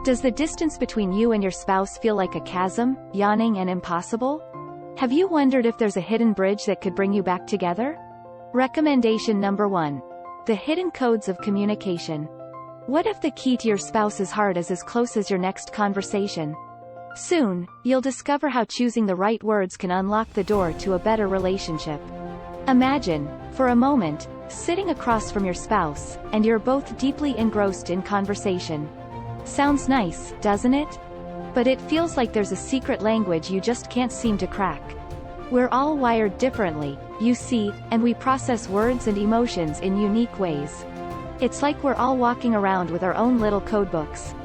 Does the distance between you and your spouse feel like a chasm, yawning and impossible? Have you wondered if there's a hidden bridge that could bring you back together? Recommendation number 1. The hidden codes of communication. What if the key to your spouse's heart is as close as your next conversation? Soon, you'll discover how choosing the right words can unlock the door to a better relationship. Imagine, for a moment, sitting across from your spouse, and you're both deeply engrossed in conversation. Sounds nice, doesn't it? But it feels like there's a secret language you just can't seem to crack. We're all wired differently, you see, and we process words and emotions in unique ways. It's like we're all walking around with our own little codebooks.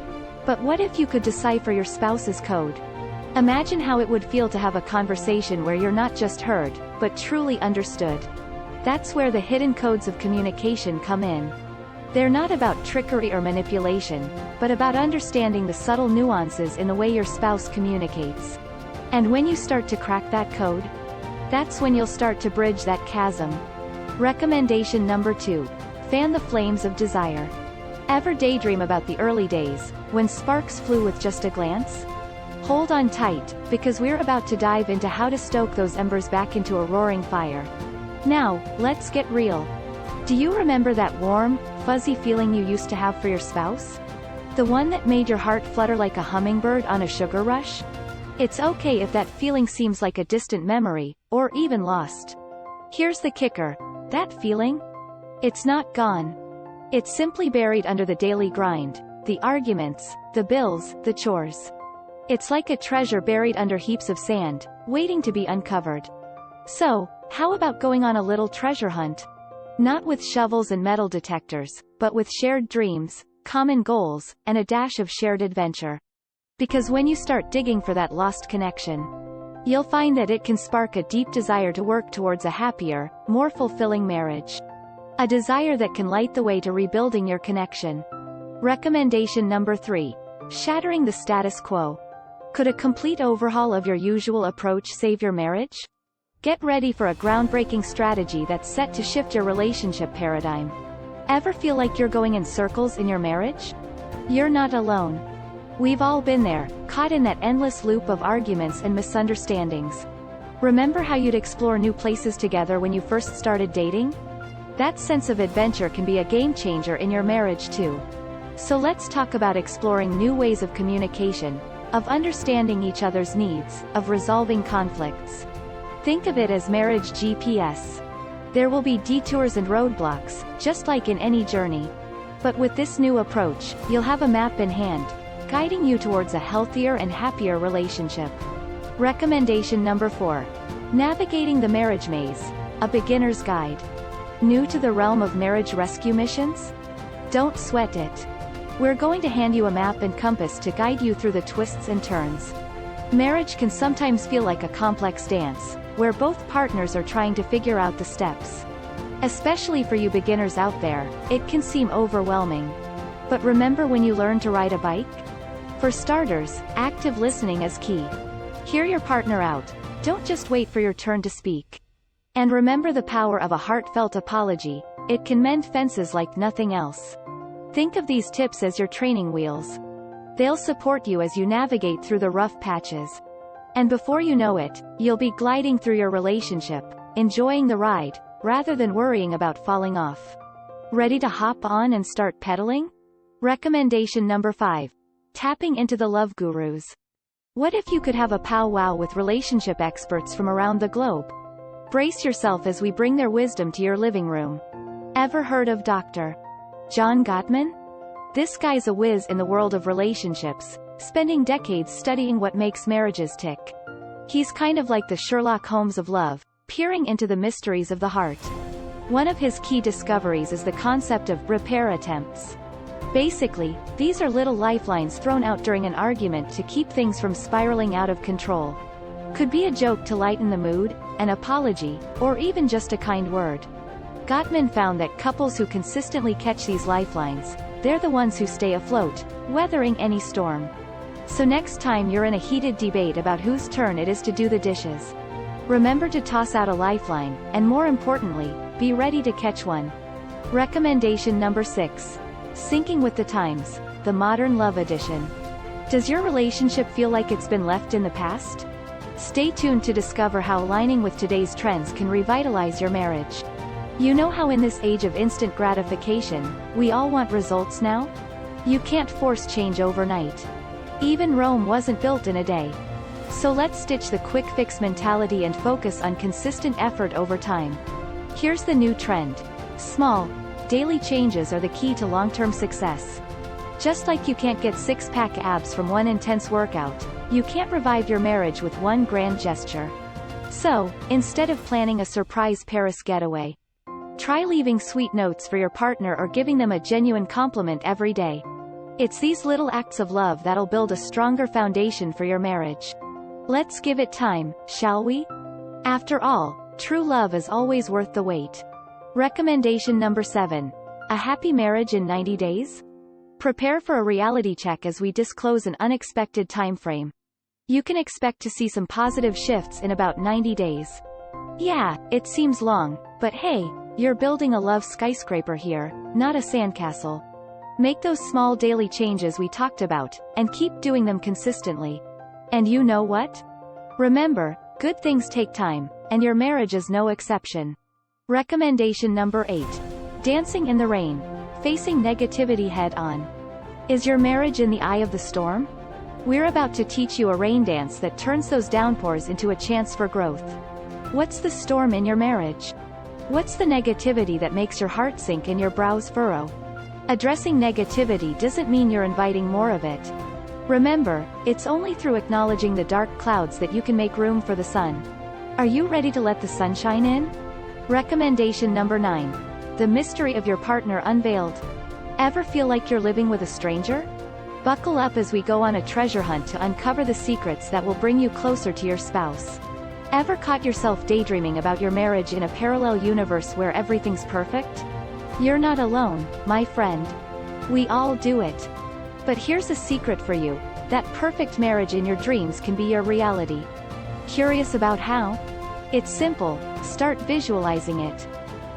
But what if you could decipher your spouse's code? Imagine how it would feel to have a conversation where you're not just heard, but truly understood. That's where the hidden codes of communication come in. They're not about trickery or manipulation, but about understanding the subtle nuances in the way your spouse communicates. And when you start to crack that code, that's when you'll start to bridge that chasm. Recommendation number 2. Fan the flames of desire. Ever daydream about the early days, when sparks flew with just a glance? Hold on tight, because we're about to dive into how to stoke those embers back into a roaring fire. Now, let's get real. Do you remember that warm, fuzzy feeling you used to have for your spouse? The one that made your heart flutter like a hummingbird on a sugar rush? It's okay if that feeling seems like a distant memory, or even lost. Here's the kicker. That feeling? It's not gone. It's simply buried under the daily grind, the arguments, the bills, the chores. It's like a treasure buried under heaps of sand, waiting to be uncovered. So, how about going on a little treasure hunt? Not with shovels and metal detectors, but with shared dreams, common goals, and a dash of shared adventure. Because when you start digging for that lost connection, you'll find that it can spark a deep desire to work towards a happier, more fulfilling marriage. A desire that can light the way to rebuilding your connection. Recommendation number 3. Shattering the status quo. Could a complete overhaul of your usual approach save your marriage? Get ready for a groundbreaking strategy that's set to shift your relationship paradigm. Ever feel like you're going in circles in your marriage? You're not alone. We've all been there, caught in that endless loop of arguments and misunderstandings. Remember how you'd explore new places together when you first started dating? That sense of adventure can be a game changer in your marriage too. So let's talk about exploring new ways of communication, of understanding each other's needs, of resolving conflicts. Think of it as marriage GPS. There will be detours and roadblocks, just like in any journey. But with this new approach, you'll have a map in hand, guiding you towards a healthier and happier relationship. Recommendation number 4. Navigating the marriage maze, a beginner's guide. New to the realm of marriage rescue missions? Don't sweat it. We're going to hand you a map and compass to guide you through the twists and turns. Marriage can sometimes feel like a complex dance, where both partners are trying to figure out the steps. Especially for you beginners out there, it can seem overwhelming. But remember when you learned to ride a bike? For starters, active listening is key. Hear your partner out. Don't just wait for your turn to speak. And remember the power of a heartfelt apology. It can mend fences like nothing else. Think of these tips as your training wheels. They'll support you as you navigate through the rough patches. And before you know it, you'll be gliding through your relationship, enjoying the ride, rather than worrying about falling off. Ready to hop on and start pedaling? Recommendation number 5. Tapping into the love gurus. What if you could have a powwow with relationship experts from around the globe? Brace yourself as we bring their wisdom to your living room. Ever heard of Dr. John Gottman? This guy's a whiz in the world of relationships, spending decades studying what makes marriages tick. He's kind of like the Sherlock Holmes of love, peering into the mysteries of the heart. One of his key discoveries is the concept of repair attempts. Basically, these are little lifelines thrown out during an argument to keep things from spiraling out of control. Could be a joke to lighten the mood, an apology, or even just a kind word. Gottman found that couples who consistently catch these lifelines, they're the ones who stay afloat, weathering any storm. So next time you're in a heated debate about whose turn it is to do the dishes, remember to toss out a lifeline, and more importantly, be ready to catch one. Recommendation number 6. Syncing with the times, the modern love edition. Does your relationship feel like it's been left in the past? Stay tuned to discover how aligning with today's trends can revitalize your marriage. You know how in this age of instant gratification, we all want results now? You can't force change overnight. Even Rome wasn't built in a day. So let's ditch the quick fix mentality and focus on consistent effort over time. Here's the new trend. Small, daily changes are the key to long-term success. Just like you can't get six-pack abs from one intense workout, you can't revive your marriage with one grand gesture. So, instead of planning a surprise Paris getaway, try leaving sweet notes for your partner or giving them a genuine compliment every day. It's these little acts of love that'll build a stronger foundation for your marriage. Let's give it time, shall we? After all, true love is always worth the wait. Recommendation number 7. A happy marriage in 90 days? Prepare for a reality check as we disclose an unexpected time frame. You can expect to see some positive shifts in about 90 days. Yeah, it seems long, but hey, you're building a love skyscraper here, not a sandcastle. Make those small daily changes we talked about, and keep doing them consistently. And you know what? Remember, good things take time, and your marriage is no exception. Recommendation number 8. Dancing in the rain. Facing negativity head-on. Is your marriage in the eye of the storm? We're about to teach you a rain dance that turns those downpours into a chance for growth. What's the storm in your marriage? What's the negativity that makes your heart sink and your brows furrow? Addressing negativity doesn't mean you're inviting more of it. Remember, it's only through acknowledging the dark clouds that you can make room for the sun. Are you ready to let the sunshine in? Recommendation number 9. The mystery of your partner unveiled. Ever feel like you're living with a stranger? Buckle up as we go on a treasure hunt to uncover the secrets that will bring you closer to your spouse. Ever caught yourself daydreaming about your marriage in a parallel universe where everything's perfect? You're not alone, my friend. We all do it. But here's a secret for you. That perfect marriage in your dreams can be your reality. Curious about how? It's simple. Start visualizing it.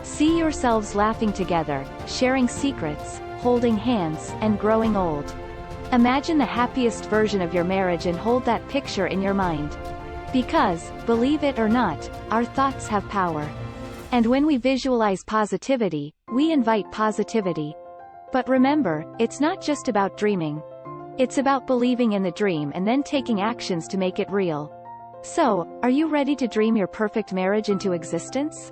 See yourselves laughing together, sharing secrets, holding hands, and growing old. Imagine the happiest version of your marriage and hold that picture in your mind. Because, believe it or not, our thoughts have power. And when we visualize positivity, we invite positivity. But remember, it's not just about dreaming. It's about believing in the dream and then taking actions to make it real. So, are you ready to dream your perfect marriage into existence?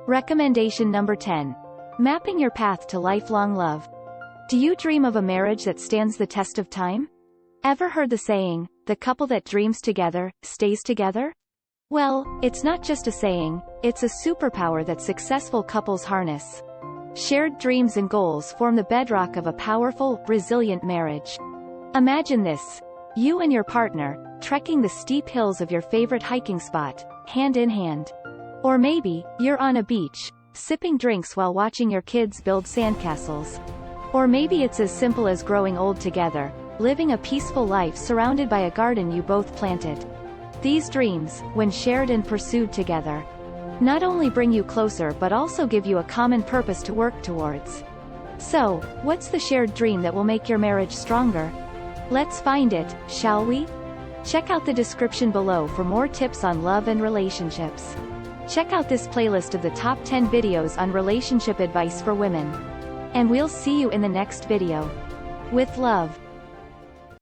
Recommendation number 10. Mapping your path to lifelong love. Do you dream of a marriage that stands the test of time? Ever heard the saying, the couple that dreams together, stays together? Well, it's not just a saying, it's a superpower that successful couples harness. Shared dreams and goals form the bedrock of a powerful, resilient marriage. Imagine this. You and your partner, trekking the steep hills of your favorite hiking spot, hand in hand. Or maybe, you're on a beach, sipping drinks while watching your kids build sandcastles. Or maybe it's as simple as growing old together, living a peaceful life surrounded by a garden you both planted. These dreams, when shared and pursued together, not only bring you closer but also give you a common purpose to work towards. So, what's the shared dream that will make your marriage stronger? Let's find it, shall we? Check out the description below for more tips on love and relationships. Check out this playlist of the top 10 videos on relationship advice for women. And we'll see you in the next video. With love.